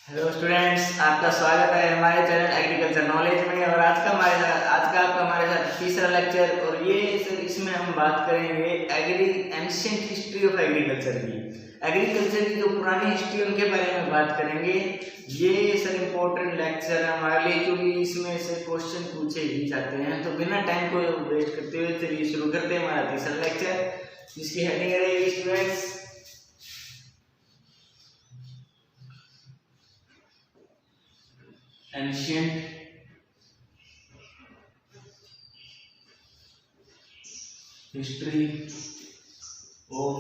Hello students, आपका स्वागत है हमारे चैनल एग्रीकल्चर नॉलेज में। और आज का आपका हमारे साथ तीसरा लेक्चर। और ये सर इसमें हम बात करेंगे एंशिएंट हिस्ट्री ऑफ एग्रीकल्चर की। एग्रीकल्चर की जो पुरानी हिस्ट्री उनके बारे में बात करेंगे। ये सर इम्पोर्टेंट लेक्चर है हमारे लिए, क्योंकि इसमें से क्वेश्चन पूछे ही जाते हैं। तो बिना टाइम को वेस्ट करते हुए चलिए शुरू करते हैं हमारा तीसरा लेक्चर, जिसकी हेडिंग रहेगी students ancient history of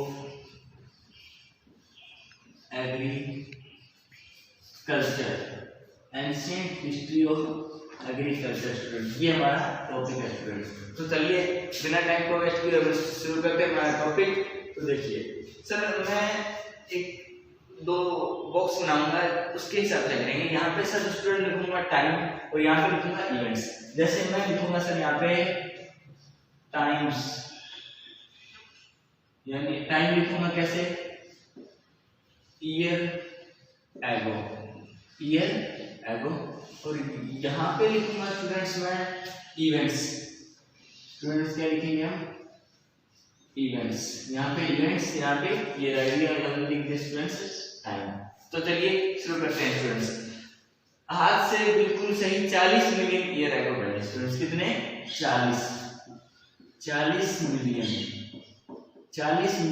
agriculture. Ancient history of agriculture student, ये हमारा टॉपिक है स्टूडेंट। तो चलिए बिना टाइम को वेस्ट किए शुरू करते हैं हमारा टॉपिक। तो देखिए सर, मैं एक दो बॉक्स बनाऊंगा, उसके हिसाब से करेंगे। यहाँ पे सर स्टूडेंट लिखूंगा टाइम और यहाँ पे लिखूंगा इवेंट्स। जैसे मैं लिखूंगा सर यहाँ पे टाइम्स, यानी टाइम लिखूंगा कैसे, ईयर एगो, ईयर एगो। और यहाँ पे लिखूंगा स्टूडेंट्स मैं इवेंट्स। स्टूडेंट्स क्या लिखेंगे हम, इवेंट्स। यहाँ पे इवेंट्स, यहाँ पे ये आइडिया लिख दे स्टूडेंट्स टाइम। तो चलिए शुरू करते हैं स्टूडेंट्स। आज से बिल्कुल सही 40 मिलियन ईयर एगो पहले स्टूडेंट्स, कितने 40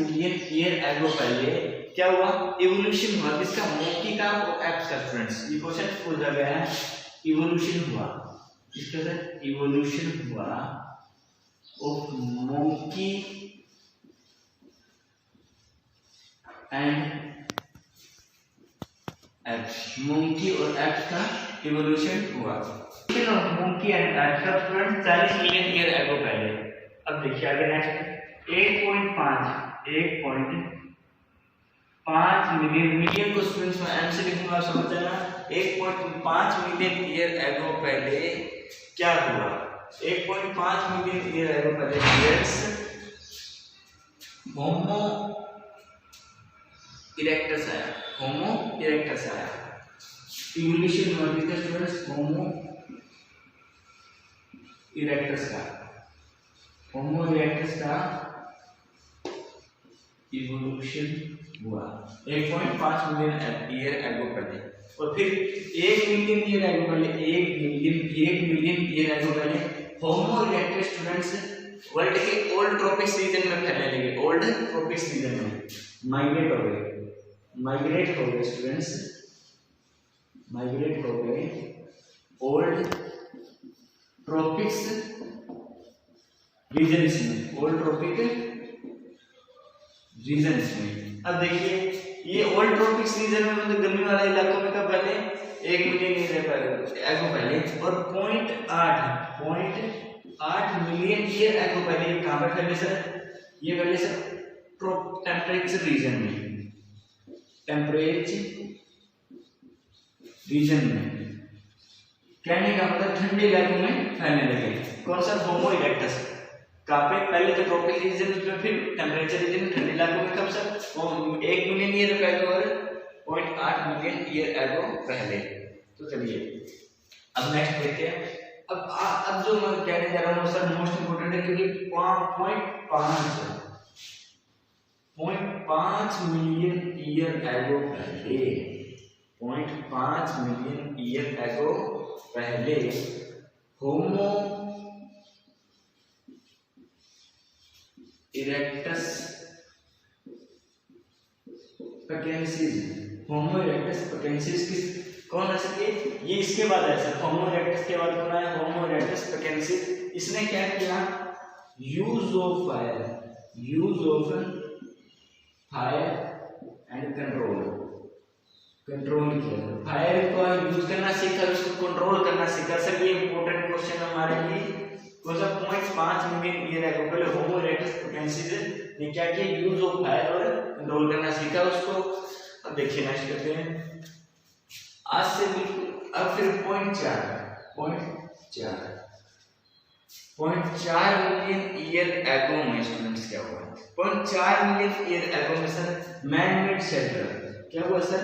मिलियन ईयर एगो पहले क्या हुआ, इवोल्यूशन हुआ। किसका, मोंकी का और एप्स का स्टूडेंट्स। ये क्वेश्चन पूछा गया है, इवोल्यूशन हुआ। इसके साथ इवोल्यूशन हुआ of monkey and apps. Monkey और एप्स का इवोल्यूशन हुआ। मोंकी एंड एप्स का स्टूडेंट 40 मिलियन ईयर एगो पहले। अब देखिए आगे नेक्स्ट 1.5 मिलियन को स्टूडेंट्स में एम से लिखूंगा, समझ जाना। 1.5 मिलियन ईयर एगो पहले क्या हुआ, 1.5 मिलियन ईयर एगो पहले होमो इरेक्टस आया, होमो इरेक्टस आया। इवोल्यूशन हुआ किसका स्टूडेंट्स, होमो इरेक्टस का, होमो इरेक्टस का इवोल्यूशन हुआ 1.5 मिलियन ईयर एगो पहले। और फिर 1 मिलियन ईयर एगो पहले, 1 मिलियन ईयर एगो पहले होमो इरेक्टस स्टूडेंट्स वर्ल्ड के ओल्ड ट्रॉपिक्स रीजन में फैलने लगे। ओल्ड ट्रॉपिक्स रीजन में माइग्रेट हो गए स्टूडेंट्स, माइग्रेट हो गए ओल्ड ट्रॉपिक्स रीजन्स में, ओल्ड ट्रॉपिक रीजन्स में। अब देखिए ये ओल्ड ट्रॉपिक्स रीजन में मतलब गर्मी वाले इलाकों में कब पहले, 1 मिलियन ईयर एगो पहले। और 0.8 मिलियन ईयर एगो पहले कहां पर फैले सर, ये पहले सर टेम्परेचर रीजन में, टेम्परेचर रीजन में। कहने का मतलब ठंडे इलाकों में फैलने लगे। कौन सा, होमो इरेक्टस। कहां पे, पहले तो ट्रॉपिक रीजन में, फिर टेम्परेचर रीजन ठंडे इलाकों में। कब सर, 1 मिलियन ईयर पहले और 0.8 मिलियन ईयर एगो पहले। तो चलिए अब नेक्स्ट देखते हैं। अब जो मैं कहने जा रहा हूँ सर मोस्ट इंपोर्टेंट है, क्योंकि 0.5 मिलियन ईयर एगो पहले, 0.5 मिलियन ईयर एगो पहले होमो इरेक्टस पैकेंसिस, होमो इरेक्टस पैकेंसिस किस कौन है सर, ये इसके बाद है सर। होमो इरेक्टस के बाद कौन है, होमो इरेक्टस पैकेंसिस। इसने क्या किया, use of fire and control किया। फायर को यूज करना सीखा, उसको कंट्रोल करना सीखा। सर ये इंपॉर्टेंट क्वेश्चन हमारे लिए। कौन सा, 0.5 मिलियन ईयर एगो पहले होमो इरेक्टस पैकेंसिस ने क्या किया, यूज ऑफ फायर और कंट्रोल करना सीखा उसको। अब देखिए नेक्स्ट करते हैं। आज से बिल्कुल अब फिर 0.4 मिलियन ईयर एगो में स्टूडेंट्स क्या हुआ, 0.4 मिलियन ईयर एगो में सर मैन मेड शेल्टर। क्या हुआ सर,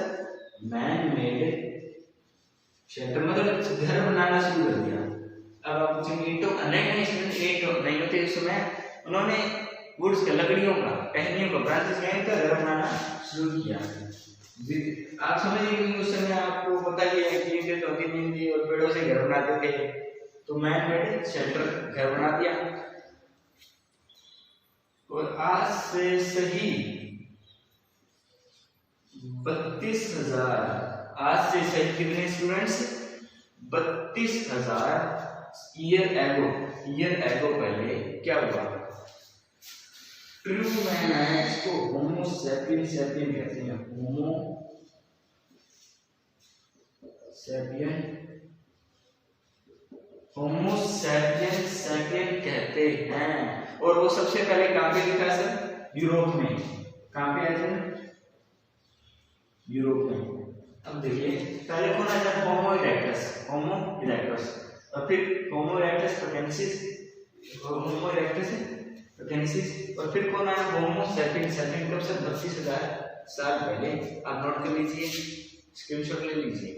मैन मेड शेल्टर मतलब घर बनाना शुरू कर दिया। अब आप पूछेंगे ईंटों का, नहीं ईंट नहीं होते उस समय, उन्होंने वुड्स के लकड़ियों का, टहनियों का, ब्रांचेस का घर बनाना शुरू किया। आप समझिए उस समय आपको पता ही है कि ईंटें तो नहीं थी और पेड़ों से घर बनाते थे, तो मैन मेड शेल्टर घर बना दिया। और आज से सही 32,000, आज से सही कितने स्टूडेंट्स, 32,000 ईयर एगो पहले क्या हुआ, ट्रू मैन है, इसको होमो सैपियन कहते हैं, होमो सैपियन कहते हैं। और वो सबसे पहले कहां पे दिखा सर, यूरोप में। कहां पे आया सर, यूरोप में। अब देखिए पहले कौन आया था, होमो इरेक्टस, और फिर होमो इरेक्टस पैटेंसिस, और फिर कौन आया, होमो सैपियन कब सर, 32,000 साल पहले। आप नोट कर लीजिए, स्क्रीनशॉट ले लीजिए।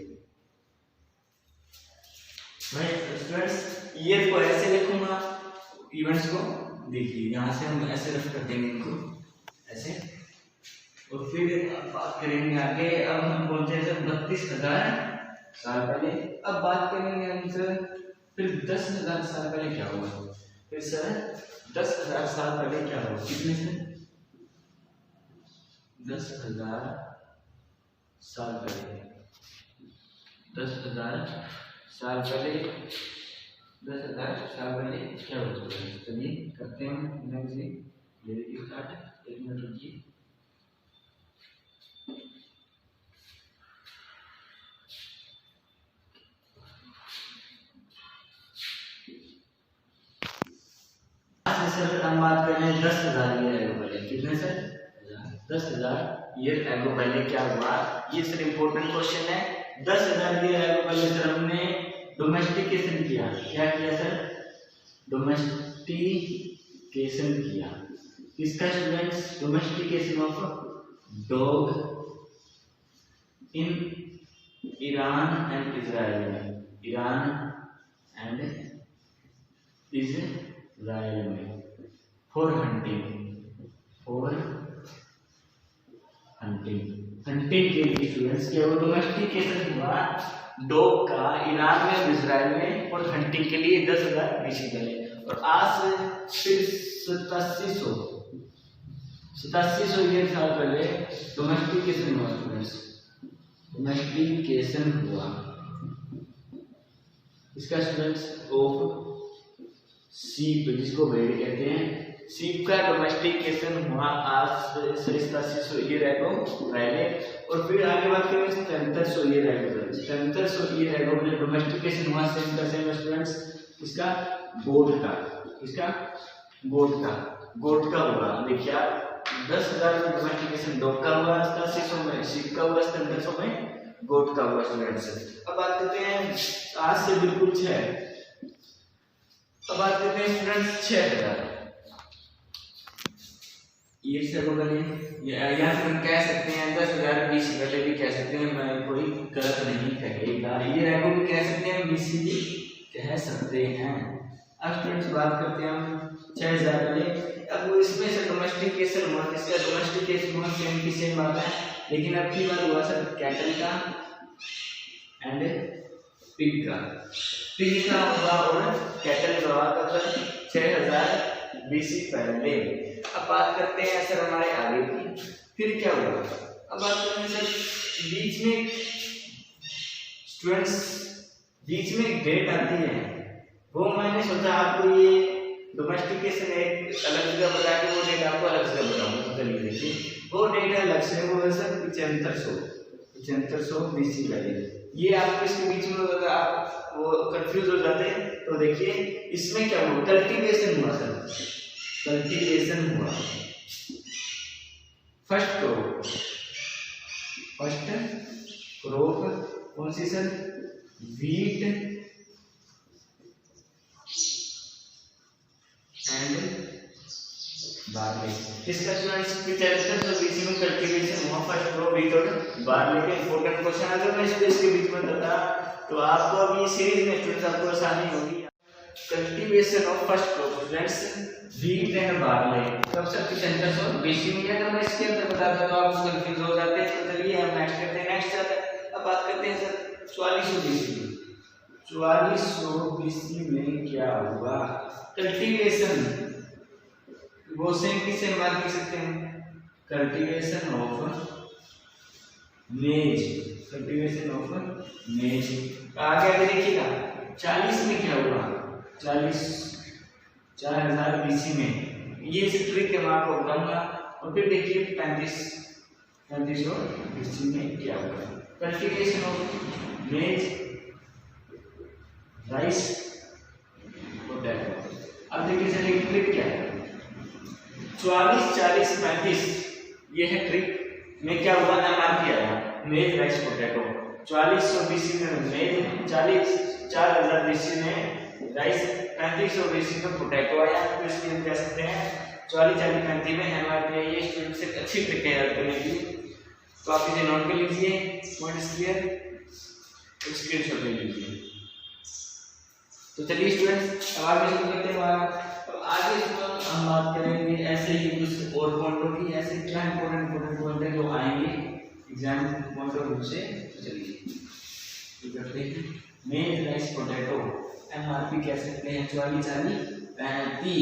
मैं स्टूडेंट्स ईयर को ऐसे लिखूंगा, इवेंट्स को देखिए यहाँ से हम ऐसे रख कर देंगे इनको ऐसे, और फिर बात करेंगे आगे। अब हम पहुंचे सर 32,000 साल पहले। अब बात करेंगे हम सर फिर 10,000 साल पहले क्या हुआ, फिर सर 10,000 साल पहले क्या हुआ, कितने सर, 10,000 साल पहले, 10,000 साल पहले, 10,000 साल पहले क्या हो चुका है। चलिए करते हैं स्टार्ट, 1 मिनट रुकिए। सर हम बात कर रहे हैं 10,000 ईयर एगो पहले, कितने सर, 10,000 ईयर एगो पहले क्या हुआ। ये सर इंपॉर्टेंट क्वेश्चन है। 10,000 ईयर एगो पहले सर हमने डोमेस्टिकेशन किया। क्या किया सर, डोमेस्टिकेशन किया। किसका students, domestication of dog in Iran and Israel में, ईरान एंड इजराइल में, फॉर हंटिंग के लिए स्टूडेंट्स के वो डोमेस्टिकेशन हुआ डॉग का ईरान में और इजराइल में, और हंटिंग के लिए 10,000 बीसी पहले। और आज फिर 8700 ईयर साल पहले डोमेस्टिकेशन हुआ स्टूडेंट्स, डोमेस्टिकेशन हुआ। इसका स्टूडेंट्स ऑफ सीप, जिसको भेड़ कहते हैं, सीप का डोमेस्टिकेशन हुआ आज से 8700 ईयर एगो पहले। और फिर आगे बात करें 7300 ईयर एगो, 7300 ईयर एगो में डोमेस्टिकेशन हुआ सेम स्टूडेंट्स, इसका गोट का, इसका गोट का हुआ। देखिए आप 10,000 में डोमेस्टिकेशन डॉग का हुआ, 8700 में सीप का हुआ, 7300 में गोट का हुआ स्टूडेंट्स। अब बात करते हैं आज से बिल्कुल 6, अब बात करते हैं स्टूडेंट्स 6000 ये से यहाँ से हम कह सकते हैं 10,000 बीसी पहले भी कह सकते हैं, मैं कोई गलत नहीं कहेगा। ये रैगो भी कह सकते हैं, बीसी भी कह सकते हैं। अब स्टूडेंट्स बात करते हैं हम 6000 पहले। अब इसमें से डोमेस्टिकेशन हुआ, इसका डोमेस्टिकेशन हुआ सेम की सेम बात है, लेकिन अब की बार हुआ सर कैटल का एंड पिग का हुआ और कैटल का हुआ तब 6000 बीसी पहले। अब बात करते हैं सर हमारे आगे की, फिर क्या हुआ। अब बात करते हैं सर बीच में स्टूडेंट्स, बीच में एक डेट आती है, वो मैंने सोचा आपको ये डोमेस्टिकेशन एक अलग जगह बता के वो डेट आपको अलग जगह बताऊंगा। चलिए देखिए वो डेट अलग से, वो है सर 7500 बीसी पहले। ये आपको इसके बीच में अगर आप वो कंफ्यूज हो जाते हैं तो देखिए इसमें क्या हुआ, कल्टीवेशन हुआ सर, कल्टीवेशन हुआ। फर्स्ट क्रॉप कौन सी सर, व्हीट एंड बार्ली। इसका स्टूडेंट्स 7500 बीसी में कल्टीवेशन हुआ, फर्स्ट क्रॉप व्हीट और बार्ली के। इंपॉर्टेंट क्वेश्चन अगर मैं इसको इसके बीच में बता तो आपको अब ये सीरीज में स्टूडेंट्स आपको आसानी होगी। Cultivation of first crop students wheat and barley कब सफिशिएंट और बेसिक में अगर मैं इसके अंदर बताता तो आप कंफ्यूज हो जाते हैं। तो चलिए हम नेक्स्ट करते हैं। नेक्स्ट अब बात करते हैं सर 4400 बीसी में। 4400 बीसी में क्या हुआ? कल्टीवेशन वो सेम किसे बात कर सकते हैं? कल्टीवेशन ऑफ मेज, कल्टीवेशन ऑफ मेज। आगे आगे देखिएगा 40 में क्या हुआ? 4000 बीसी में ये ट्रिक है मैं आपको बताऊंगा। और फिर देखिए 3500 बीसी में क्या हुआ? कल्टीवेशन ऑफ मेज राइस पोटैटो। अब देखिए चलिए ट्रिक क्या है? 44 40 35 ये है ट्रिक में क्या हुआ? एमआरपी आया मेज राइस पोटैटो। 4400 बीसी में मेज, 4000 बीसी में राइस, 3500 बीसी में पोटैटो आया। तो इसलिए हम कह सकते हैं 44 40 35 में एमआरपी आई। ये स्टूडेंट से अच्छी ट्रिक है याद करने की। तो आप इसे नोट कर लीजिए, पॉइंट्स क्लियर, स्क्रीनशॉट ले लीजिए। तो चलिए स्टूडेंट्स अब आगे शुरू करते हैं। तो आगे हम बात करेंगे ऐसे ही कुछ और पॉइंटों की। ऐसे क्या इंपॉर्टेंट पॉइंट है जो आएंगे एग्जाम पॉइंट ऑफ व्यू से। चलिए करते हैं। मेज राइस पोटैटो एमआरपी कह सकते हैं 44 40 35।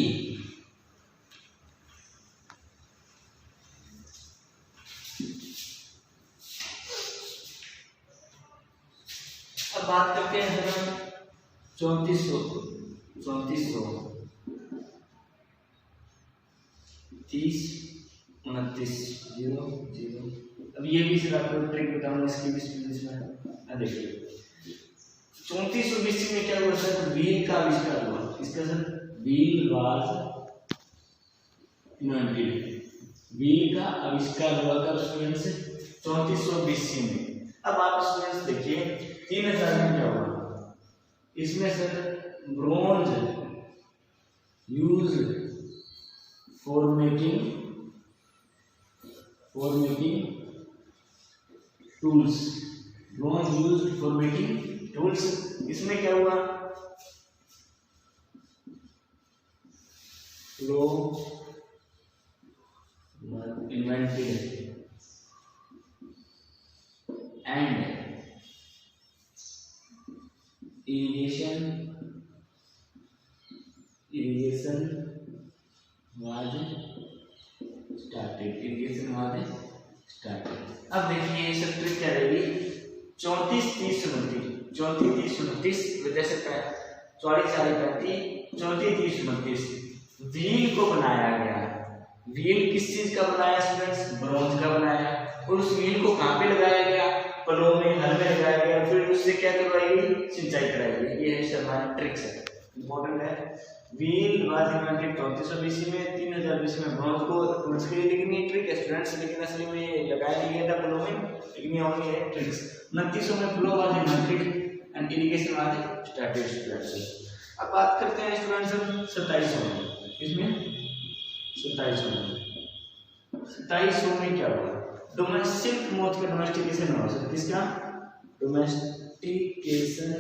अब बात करते हैं 3400 30 29 0 0। अब ये भी सर आपको ट्रिक बताऊंगा इसकी भी में। देखिए 3400 बीसी में क्या हुआ सर? व्हील का आविष्कार हुआ। इसका sir wheel was invented. Wheel का आविष्कार हुआ कब स्टूडेंट्स? 3400 बीसी में। अब आप स्टूडेंट्स देखिए 3000 में क्या हुआ? इसमें sir bronze used for making tools. Bronze used for making tools. इसमें क्या हुआ? Flow invented and irrigation was started। अब देखिए ये सब ट्रिक क्या रहेगी? 34 30 29 वजह से 44 40 35 34 30 29 व्हील को बनाया गया। व्हील किस चीज का बनाया स्टूडेंट्स? ब्रोंज का बनाया। और उस व्हील को कहाँ पे लगाया गया? पलों में, हल में लगाया गया। फिर उससे क्या करवाई गई? सिंचाई कराई गई। ये है हमारा ट्रिक है, इंपॉर्टेंट है। व्हील वाज इन्वेंटेड 3400 बीसी में, 3000 बीसी में ब्रोंज को टूल्स के लिए। लेकिन ये ट्रिक है स्टूडेंट्स, लेकिन असली में ये लगाया नहीं गया था पलों में, लेकिन ये ओनली है ट्रिक्स। 2900 में flow was invented and irrigation was started students. अब बात करते हैं स्टूडेंट्स हम 2700 में। इसमें 2700 में क्या हुआ? डोमेस्टिक मोथ का डोमेस्टिकेशन हुआ। किसका? Domestication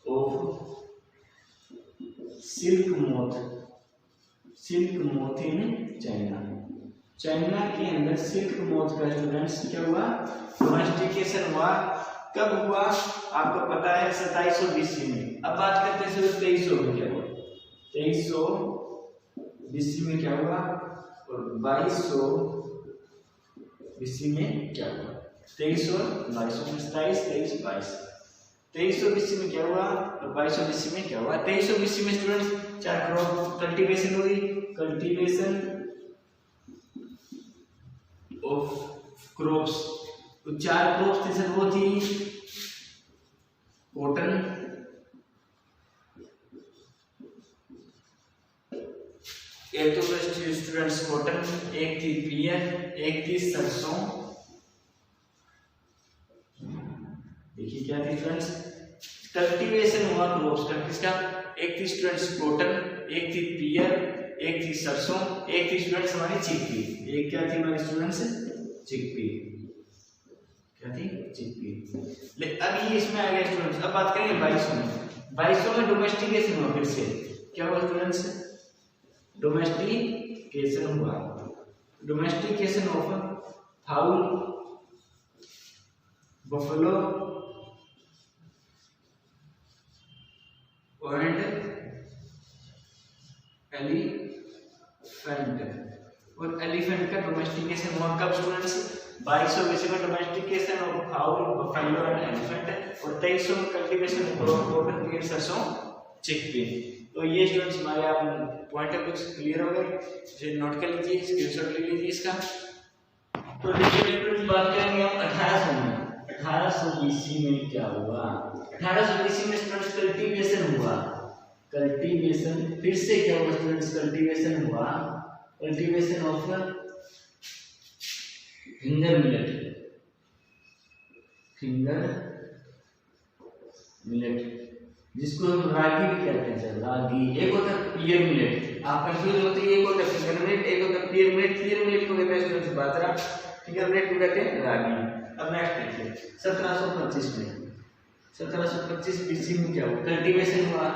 of silk moth in China. China के अंदर सिल्क मोथ का स्टूडेंट्स क्या हुआ? डोमेस्टिकेशन हुआ। कब हुआ? आपको पता है 2700 बीसी में। अब बात करते हैं 2300 में क्या हुआ? 2300 बीसी में क्या हुआ? और 2200 बीसी में क्या हुआ? 2300 2200 में 27 23 22। 2300 बीसी में क्या हुआ? और 2200 बीसी में क्या हुआ? 2300 बीसी में स्टूडेंट्स 4 क्रॉप कल्टीवेशन हुई। Cultivation of crops. तो 4 क्रॉप्स थी सर, वो थी कॉटन, एक तो स्टूडेंट्स कॉटन, एक थी पियर, एक थी सरसों। देखिए क्या थी स्टूडेंट्स? कल्टीवेशन हुआ क्रॉप्स का किसका? एक थी स्टूडेंट्स कॉटन, एक थी पियर, एक थी सरसों, एक थी स्टूडेंट्स हमारी चिकपी। एक क्या थी हमारी स्टूडेंट्स? चिकपी। क्या थी? चिकपी। अभी इसमें आ गया स्टूडेंट्स, अब बात करेंगे 2200 में। 2200 में डोमेस्टिकेशन हुआ, फिर से क्या हुआ स्टूडेंट्स, डोमेस्टिकेशन हुआ, domestication of foul, buffalo and elephant, और एलिफेंट का डोमेस्टिकेशन हुआ कब स्टूडेंट्स, 2200 में domestication of foul, buffalo and elephant, और 2300 में कल्टीवेशन ऑफ कॉटन, पीयर, सरसों, चिकपी। तो ये स्टूडेंट्स हमारे आप पॉइंट है कुछ क्लियर हो गए, इसे नोट कर लीजिए, स्क्रीनशॉट ले लीजिए इसका। तो देखिए स्टूडेंट्स बात करेंगे हम 1800 में। 1800 BC में क्या हुआ, 1800 BC में स्टूडेंट्स कल्टीवेशन हुआ, कल्टीवेशन फिर से क्या हुआ स्टूडेंट्स, कल्टीवेशन हुआ, cultivation of finger millet, finger millet जिसको हम रागी भी कहते हैं सर, रागी। एक होता है पीयर मिलेट, आप कंफ्यूज होते हैं, एक होता है फिंगर मिलेट, एक होता है पीयर मिलेट। पीयर मिलेट को कहते हैं स्टूडेंट्स बाजरा, फिंगर मिलेट को कहते हैं रागी। अब नेक्स्ट देखिए 1725 में, 1725 BC में क्या हुआ, कल्टीवेशन हुआ।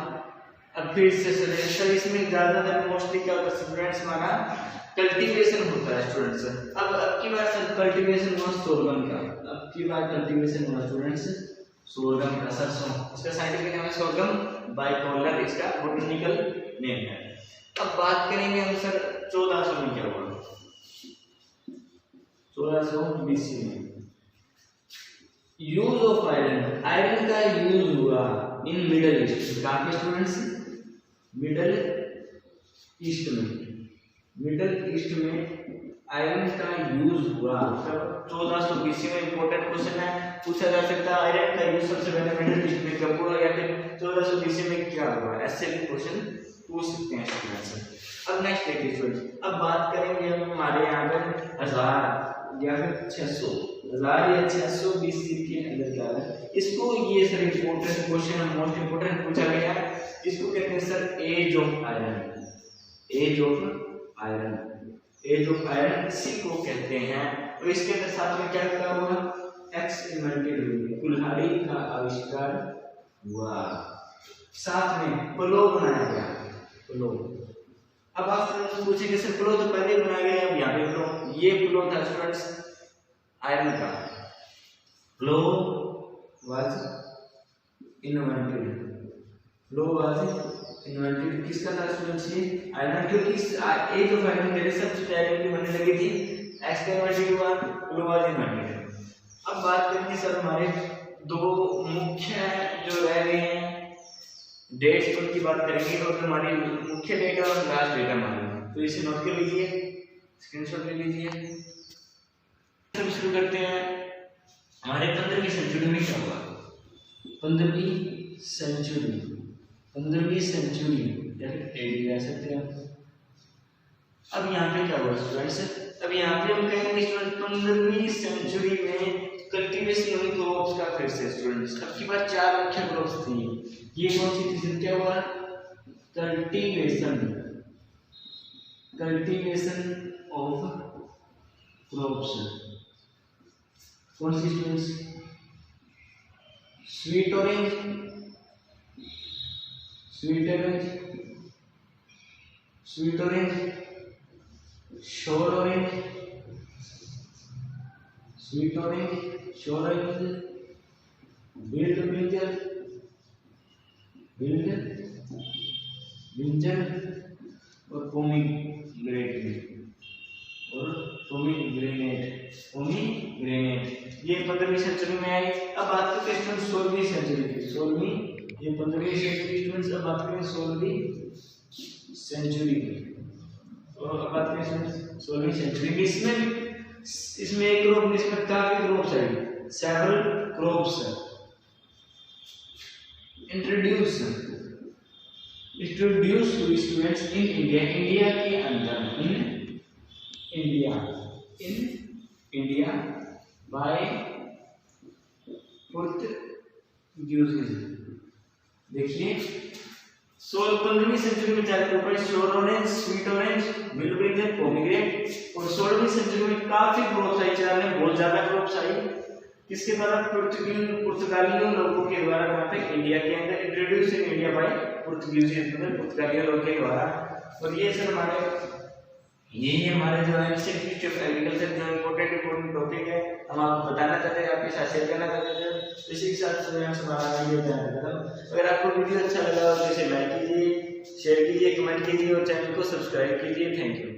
अब फिर से सर इसमें ज्यादातर मोस्टली क्या होता है स्टूडेंट्स, हमारा कल्टीवेशन होता है स्टूडेंट्स। अब की बार सर कल्टीवेशन हुआ सोरगम का, अब की बार कल्टीवेशन हुआ स्टूडेंट्स सोरगम का, सरसों, इसका साइंटिफिक नाम है सोरगम बाइपोलर, इसका बॉटनिकल नेम है। अब बात करेंगे हम सर 1400 में क्या हुआ, 1400 BC में यूज ऑफ आयरन, आयरन का यूज हुआ इन मिडल ईस्ट, कहाँ पे स्टूडेंट्स, मिडल ईस्ट में, मिडल ईस्ट में आयरन का यूज हुआ। 1400 BC में इंपॉर्टेंट क्वेश्चन है, पूछा जा सकता है आयरन का यूज सबसे पहले मिडिल ईस्ट में कब हुआ या फिर 1400 BC में क्या हुआ, ऐसे भी क्वेश्चन पूछ सकते हैं स्टूडेंट्स। अब नेक्स्ट देखिए स्टूडेंट्स, अब बात करेंगे हम हमारे यहाँ पर 1000 या फिर 600, 1000 या 600 BC के अंदर क्या है, इसको ये सर इंपॉर्टेंट क्वेश्चन है, मोस्ट इंपॉर्टेंट पूछा गया है। इसको कहते हैं sir age of iron, age of iron, age of iron इसी को कहते हैं। तो इसके अंदर साथ में क्या क्या हुआ, एक्स इन्वेंटेड हुई, कुल्हाड़ी का आविष्कार हुआ, साथ में प्लो बनाया गया, प्लो। अब आप पूछेंगे सर प्लो तो पहले बनाया गया, अब यहाँ पे प्लो, ये प्लो था स्टूडेंट्स आयरन का, plough was invented, plough was invented किसका था स्टूडेंट्स, ये आयरन, क्योंकि एज ऑफ आयरन मेरे सबसे पहले बनने लगी थी, एक्स का इन्वेंटेड हुआ, प्लो वाज इन्वेंटेड। अब बात करेंगे सर हमारे दो मुख्य जो रह गए हैं डेट्स, उनकी बात करेंगे, और हमारी मुख्य डेट और लास्ट डेट हमारी, तो इसे नोट कर लीजिए, स्क्रीनशॉट ले लीजिए। हम शुरू करते हैं हमारे 15वीं सेंचुरी में क्या हुआ, 15वीं सेंचुरी, 15वीं सेंचुरी या फिर एडी कह सकते हैं। अब यहाँ पे क्या हुआ स्टूडेंट्स, अब यहाँ पे हम कहेंगे स्टूडेंट 15वीं सेंचुरी में कल्टीवेशन हुई क्रॉप्स का फिर से स्टूडेंट्स। अब की बार 4 मुख्य क्रॉप्स थी, ये कौन सी थी, क्या हुआ, कल्टीवेशन, कल्टीवेशन ऑफ क्रॉप्स, कौन सी students, sweet orange, sweet orange, sweet orange, sour orange, sweet orange, sour orange, wild brinjal, wild brinjal और पोमीग्रेनेट, और पोमीग्रेनेट, पोमीग्रेनेट, ये 15वीं सेंचुरी में आई। अब बात करते हैं 16वीं सेंचुरी की, 16वीं, ये 15वीं सेंचुरी स्टूडेंट्स। अब बात करें 16वीं सेंचुरी की, और अब बात करें 16वीं सेंचुरी में, इसमें एक ग्रुप, इसमें काफी ग्रुप्स है, several groups introduce to students in India, India के अंदर, इन इंडिया बाय पोर्टुगीज। देखिए 15वीं सेंचुरी में 4 ग्रुप, शोर orange, sweet orange, wild brinjal, pomegranate, और 16वीं सेंचुरी में काफी ग्रुप्स आई, 4 में बहुत ज्यादा ग्रुप्स आई, किसके द्वारा? पुर्तगालियों लोगों के द्वारा वहां पे इंडिया के अंदर इंट्रोड्यूस इन इंडिया बाय पुर्तगालियों लोगों के द्वारा। और ये सर यही हमारे जो एंशिएंट हिस्ट्री ऑफ एग्रीकल्चर जो इंपॉर्टेंट टॉपिक है, हम आपको बताना चाहते हैं, आपके साथ शेयर करना चाहते हैं। इसी के साथ मैं हमारा वीडियो तैयार कर रहा हूँ। अगर आपको वीडियो अच्छा लगा हो तो इसे लाइक कीजिए, शेयर कीजिए, कमेंट कीजिए और चैनल को सब्सक्राइब कीजिए। Thank you.